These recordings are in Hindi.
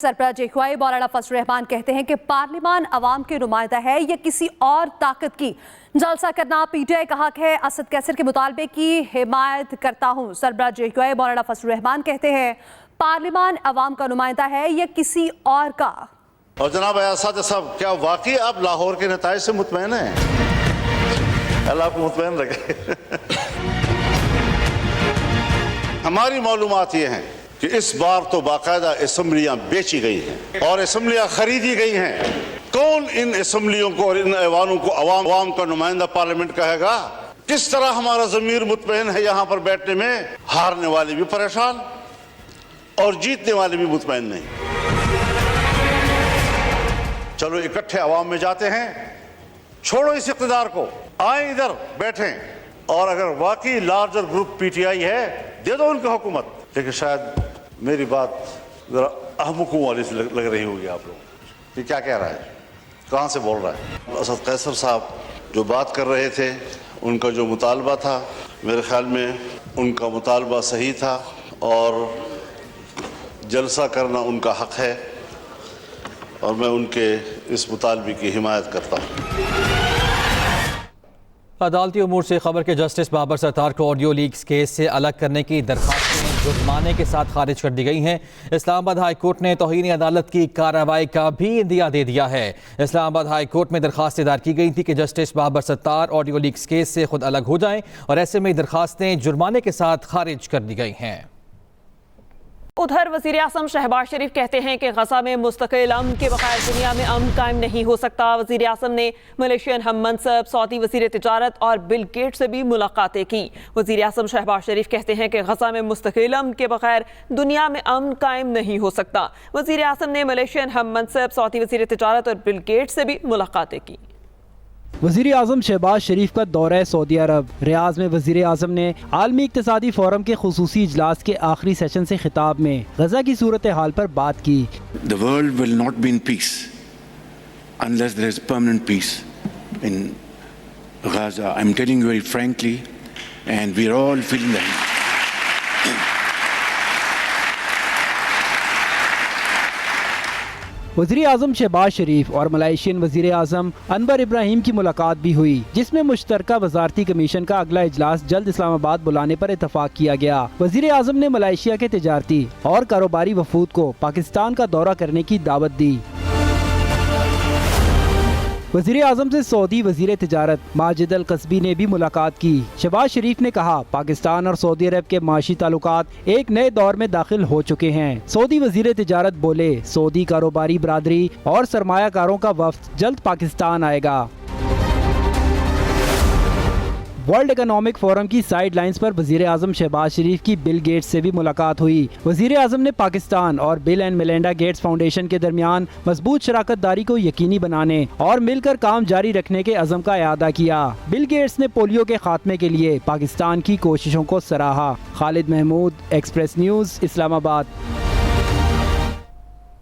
सरबराह जेखवाई मौलाना फजल रहमान कहते हैं कि पार्लिमान अवाम के नुमाइंदा है या किसी और ताकत की। जलसा करना पीटीआई का हक है। असद कैसर के मुतालबे की हिमायत करता हूँ। सरबराह जेखवाई मौलाना फजल रहमान कहते हैं पार्लिमान अवाम का नुमाइंदा है या किसी और का। और जनाब असद साहब, क्या वाकई आप लाहौर के नताइज से मुतमईन हैं? अल्लाह आपको मुतमईन रखे। हमारी मालूमात ये हैं कि इस बार तो बाकायदा असम्बलियां बेची गई हैं और असम्बलियां खरीदी गई हैं। कौन इन असम्बलियों को और इन ऐवानों को अवाम का नुमाइंदा पार्लियामेंट कहेगा? किस तरह हमारा ज़मीर मुतमईन है यहाँ पर बैठने में? हारने वाले भी परेशान और जीतने वाले भी मुतमईन नहीं। चलो इकट्ठे अवाम में जाते हैं, छोड़ो इस इक़्तिदार को, आए इधर बैठें और अगर वाकई लार्जर ग्रुप पीटीआई है दे दो उनको हुकूमत। लेकिन शायद मेरी बात जरा अहमकुओं वाली से लग रही होगी आप लोग। ये क्या कह रहा है, कहाँ से बोल रहा है? असद कैसर साहब जो बात कर रहे थे, उनका जो मुतालबा था, मेरे ख्याल में उनका मुतालबा सही था और जलसा करना उनका हक है और मैं उनके इस मुतालबे की हिमायत करता हूँ। अदालती उमूर से खबर के जस्टिस बाबर सत्तार को ऑडियो लीक्स केस से अलग करने की दरख्वास्तें जुर्माने के साथ खारिज कर दी गई हैं। इस्लामाबाद हाई कोर्ट ने तौहीन अदालत की कार्रवाई का भी इंदिया दे दिया है। इस्लामाबाद हाई कोर्ट में दरख्वास्त दायर की गई थी कि justice Babar Sattar audio leaks case से खुद अलग हो जाएं और ऐसे में दरख्वास्तें जुर्माने के साथ खारिज कर दी गई हैं। उधर वज़ीर आज़म शहबाज शरीफ कहते हैं कि गज़ा में मुस्तकिल अमन के बगैर दुनिया में अमन कायम नहीं हो सकता। वज़ीर आज़म ने मलेशियन हम मनसब सऊदी वज़ीर तिजारत और बिल गेट्स से भी मुलाकातें की। वज़ीर आज़म शहबाज शरीफ कहते हैं कि गज़ा में मुस्तकिल अमन के बगैर दुनिया में अमन कायम नहीं हो सकता। वज़ीर आज़म ने मलेशियन हम मनसब सऊदी वज़ीर तिजारत और बिल गेट्स से भी मुलाकातें की। वज़ीर आज़म शहबाज शरीफ का दौरा सऊदी अरब। रियाज में वज़ीर आज़म ने आलमी इक़्तिसादी फोरम के खुसूसी इजलास के आखिरी सेशन से खिताब में गजा की सूरत हाल पर बात की। The world will not be in peace unless there is permanent peace in Gaza. I'm telling you very frankly, and we are all feeling that. वज़ीर आज़म शहबाज शरीफ और मलेशियन वज़ीर आज़म अनवर इब्राहिम की मुलाकात भी हुई, जिसमें मुश्तरका वज़ारती कमीशन का अगला इजलास जल्द इस्लामाबाद बुलाने पर इत्तफाक किया गया। वज़ीर आज़म ने मलेशिया के तिजारती और कारोबारी वफूद को पाकिस्तान का दौरा करने की दावत दी। वज़ीर आज़म से सऊदी वज़ीर तिजारत माजिद अल कस्बी ने भी मुलाकात की। शहबाज शरीफ ने कहा पाकिस्तान और सऊदी अरब के माशी ताल्लुकात एक नए दौर में दाखिल हो चुके हैं। सऊदी वज़ीर तिजारत बोले सऊदी कारोबारी बरादरी और सरमायाकारों का वफ्द जल्द पाकिस्तान आएगा। वर्ल्ड इकोनॉमिक फोरम की साइड लाइन्स पर वज़ीर आज़म शहबाज शरीफ की बिल गेट्स से भी मुलाकात हुई। वज़ीर आज़म ने पाकिस्तान और bill and Melinda Gates foundation के दरमियान मजबूत शराकत दारी को यकीनी बनाने और मिलकर काम जारी रखने के अज़म का इआदा किया। बिल गेट्स ने पोलियो के खात्मे के लिए पाकिस्तान की कोशिशों को सराहा। Khalid Mahmood, Express News, Islamabad.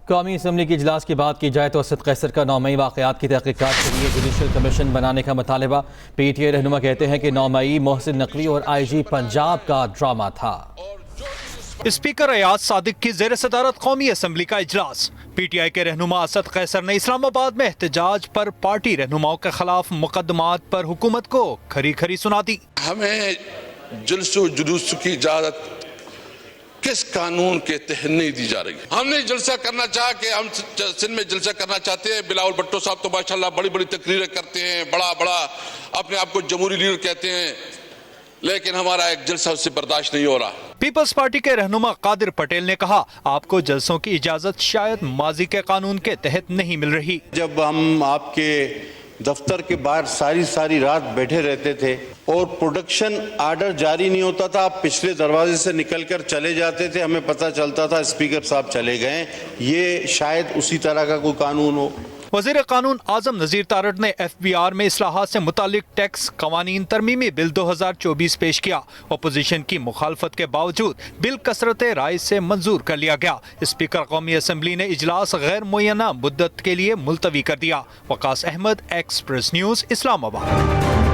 कौमी असम्बली के इजलास की बात की जाए तो असद कैसर का 9 मई वाक़यात की तहकीकात के लिए जुडिशल कमीशन बनाने का मुतालबा। पीटीआई रहनुमा कहते हैं कि 9 मई मोहसिन नकवी और आईजी पंजाब का ड्रामा था। स्पीकर अयाज सादिक की ज़ेर सदारत कौमी असम्बली का इजलास। पीटीआई के रहनुमा असद कैसर ने इस्लामाबाद में एहतजाज पर पार्टी रहनुमाओं के खिलाफ मुकदमात पर हुकूमत को खरी खरी सुना दी। हमें जुल्सो जुलूस की इजाजत किस कानून के तहत नहीं दी जा रही? हमने जलसा करना चाहा कि हम सिंध में जलसा करना चाहते हैं। बिलावल भुट्टो साहब तो माशाल्लाह बड़ी बड़ी तकरीरें करते हैं, बड़ा बड़ा अपने आप को जमहूरी लीडर कहते हैं, लेकिन हमारा एक जलसा उससे बर्दाश्त नहीं हो रहा। पीपल्स पार्टी के रहनुमा कादिर पटेल ने कहा आपको जलसों की इजाजत शायद माजी के कानून के तहत नहीं मिल रही। जब हम आपके दफ्तर के बाहर सारी रात बैठे रहते थे और प्रोडक्शन आर्डर जारी नहीं होता था, आप पिछले दरवाजे से निकलकर चले जाते थे, हमें पता चलता था स्पीकर साहब चले गए। ये शायद उसी तरह का कोई कानून हो। वज़ीर कानून आज़म नज़ीर तारड़ ने FBR में इस्लाहात से मुतालिक टैक्स कवानीन तरमीमी बिल 2024 पेश किया। अपोजिशन की मुखालफत के बावजूद बिल कसरत राय से मंजूर कर लिया गया। स्पीकर कौमी असम्बली ने इजलास गैर मुय्यना मुद्दत के लिए मुलतवी कर दिया। Waqas Ahmed, Express News, Islamabad.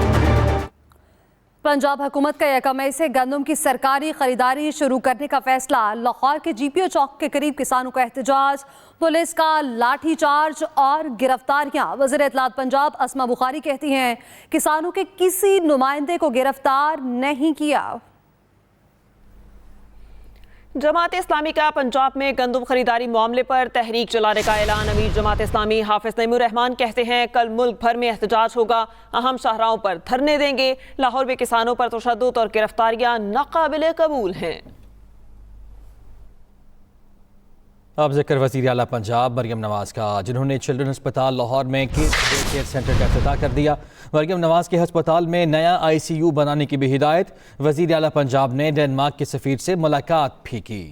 पंजाब हुकूमत का 1 मई से गंदम की सरकारी खरीदारी शुरू करने का फैसला। लाहौर के GPO चौक के करीब किसानों का एहतजाज। पुलिस का लाठीचार्ज और गिरफ्तारियां। वज़ीर इत्तलात पंजाब अस्मा बुखारी कहती हैं किसानों के किसी नुमाइंदे को गिरफ्तार नहीं किया। जमात इस्लामी का पंजाब में गंदम खरीदारी मामले पर तहरीक चलाने का ऐलान। अमीर जमात इस्लामी हाफिज नईमुर रहमान कहते हैं कल मुल्क भर में एहतजाज होगा, अहम शाहराहों पर धरने देंगे। लाहौर में किसानों पर तशद्दुद और गिरफ्तारियां नाकाबिले कबूल हैं। अब जिक्र वज़ीर आला पंजाब मरियम नवाज का, जिन्होंने चिल्ड्रन अस्पताल लाहौर में किड्स डे केयर सेंटर का इफ्तिताह कर दिया। मरियम नवाज के अस्पताल में नया ICU बनाने की भी हिदायत। वज़ीर आला पंजाब ने डेनमार्क के सफ़ीर से मुलाकात भी की।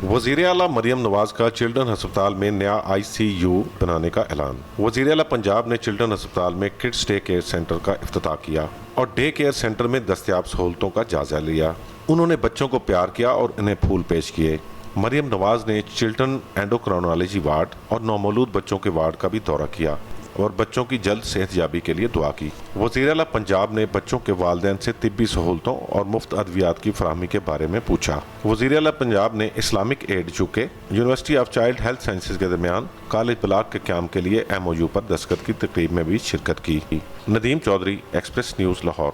वज़ीर आला मरियम नवाज का चिल्ड्रन अस्पताल में नया ICU बनाने का ऐलान। वज़ीर आला पंजाब ने चिल्ड्रन अस्पताल में किड्स डे केयर सेंटर का इफ्तिताह किया और डे केयर सेंटर में दस्तयाब सहूलतों का जायजा लिया। उन्होंने बच्चों को प्यार किया और उन्हें फूल पेश किए। मरियम नवाज ने चिल्ड्रन एंडोक्राइनोलॉजी वार्ड और नौमौलूद बच्चों के वार्ड का भी दौरा किया और बच्चों की जल्द सेहतयाबी के लिए दुआ की। वज़ीर आला पंजाब ने बच्चों के वालिदैन से तिब्बी सहूलतों और मुफ्त अद्वियात की फराहमी के बारे में पूछा। वज़ीर आला पंजाब ने Islamic Aid UK, University of Child Health Sciences के दरमियान कॉलेज ब्लॉक के क़याम के लिए MOU पर दस्तखत की तकरीब में भी शिरकत की। Nadeem Chaudhry, Express News, Lahore.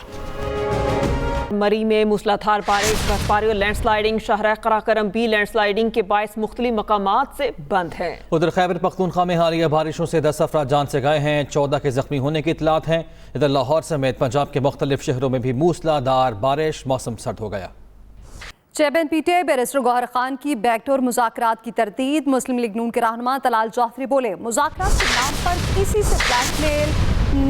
मरी में मूसलाधार बारिश, बर्फबारी और लैंडस्लाइडिंग। शाहराह कराकरम भी लैंडस्लाइडिंग के बायस मुख्तलिफ मकामात से बंद है। उधर खैबर पख्तूनख्वा में हालिया बारिशों से 10 अफराद जान से गए हैं, 14 के जख्मी होने की इतलात हैं। इधर लाहौर समेत पंजाब के मुख्तलिफ शहरों में भी मूसलाधार बारिश, मौसम सर्द हो गया। Chairman PTI barrister Gohar Khan की बैकडोर मुज़ाकरात की तरदीद। मुस्लिम लीग नून के रहनुमा तलाल जौहरी बोले मुज़ाकरात के नाम पर किसी से ब्लैकमेल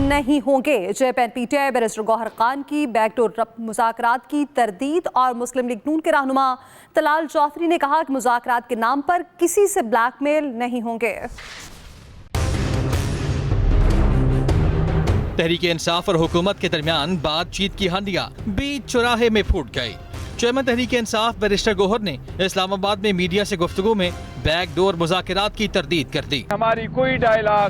नहीं होंगे। Chairman PTI barrister Gohar Khan की बैकडोर मुज़ाकरात की तरदीद और मुस्लिम लीग नून के रहनुमा तलाल जौहरी ने कहा कि मुज़ाकरात के नाम पर किसी से ब्लैकमेल नहीं होंगे। तहरीक इंसाफ और हुकूमत के दरमियान बातचीत की हंडियां बीच चौराहे में फूट गई। चेयरमैन तहरीक इंसाफ बैरिस्टर गौहर ने इस्लामाबाद में मीडिया से गुफ्तगू में बैकडोर मुज़ाकरात की तरदीद कर दी। हमारी कोई डायलॉग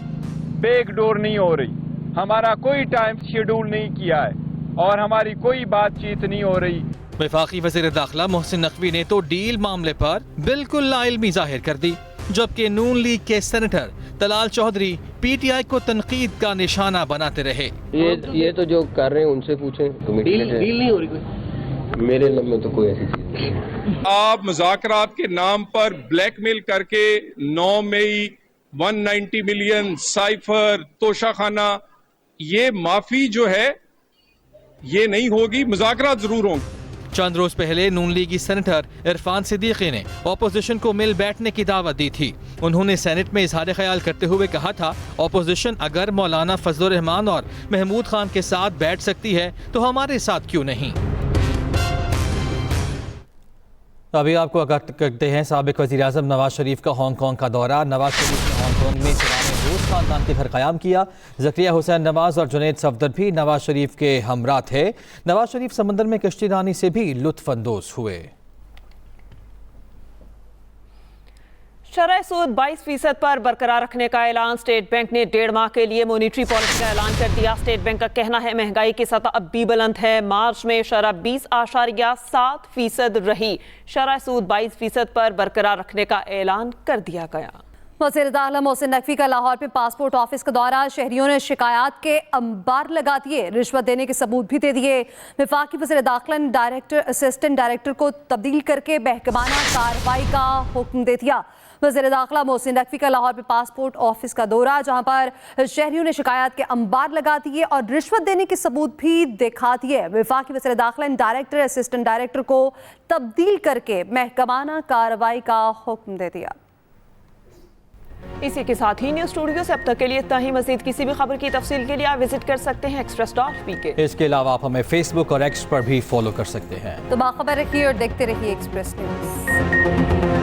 बैकडोर नहीं हो रही, हमारा कोई टाइम शेड्यूल नहीं किया है और हमारी कोई बातचीत नहीं हो रही। वफाकी वज़ीर दाखिला मोहसिन नकवी ने तो डील मामले पर बिल्कुल नाइल्मी जाहिर कर दी, जबकि नून लीग के सेनेटर तलाल चौधरी PTI को तनकीद का निशाना बनाते रहे। ये तो जो कर रहे हैं उनसे पूछें। डील नहीं हो रही कोई? मेरे लब में तो कोई ऐसी चीज नहीं। आप मुज़ाकरात के नाम पर ब्लैकमेल करके 9 मई 190 मिलियन साइफर तोशाखाना, ये माफी जो है ये नहीं होगी, मुज़ाकरात जरूर होंगे। चंद रोज पहले नून लीगी सेनेटर इरफान सिद्दीकी ने ऑपोजिशन को मिल बैठने की दावत दी थी। उन्होंने सेनेट में इजहार ख्याल करते हुए कहा था ऑपोजिशन अगर मौलाना फजलुर रहमान और महमूद खान के साथ बैठ सकती है तो हमारे साथ क्यों नहीं। अभी आपको आगाह करते हैं साबिक वज़ीर आज़म नवाज शरीफ का हांगकांग का दौरा। नवाज शरीफ ने हांगकांग में रूस खानदान के घर क़याम किया। ज़करिया हुसैन नवाज और जुनैद सफदर भी नवाज शरीफ के हमरा थे। नवाज शरीफ समंदर में कश्ती रानी से भी लुत्फ़ अंदोज़ हुए। शरह सूद 22% पर बरकरार रखने का ऐलान। स्टेट बैंक ने 1.5 माह के लिए मॉनिटरी पॉलिसी का ऐलान कर दिया। स्टेट बैंक का कहना है महंगाई की सतह अब भी बुलंद है। मार्च में शरह 20.7% रही। शरह सूद 22% पर बरकरार रखने का ऐलान कर दिया गया। वज़ीर दाखिला मोहसिन नकवी का लाहौर में पासपोर्ट ऑफिस का दौरा। शहरियों ने शिकायत के अंबार लगा दिए, रिश्वत देने के सबूत भी दे दिए। वफाकी वज़ीर दाखिला ने डायरेक्टर असिस्टेंट डायरेक्टर को तब्दील करके महकमाना कार्रवाई का हुक्म दे दिया। वज़ीर दाखिला मोहसिन नकवी का लाहौर में पासपोर्ट ऑफिस का दौरा, जहां पर शहरियों ने शिकायत के अंबार लगा दिए और रिश्वत देने के सबूत भी दिखा दिए। वफाकी वज़ीर दाखिला ने डायरेक्टर असिस्टेंट डायरेक्टर को तब्दील करके महकमाना कार्रवाई का हुक्म दे दिया। इसी के साथ ही न्यूज़ स्टूडियो से अब तक के लिए इतना ही। मज़ीद किसी भी खबर की तफसील के लिए आप विजिट कर सकते हैं express.pk। इसके अलावा आप हमें फेसबुक और X पर भी फॉलो कर सकते हैं। तो बाखबर रखिए और देखते रहिए एक्सप्रेस न्यूज़।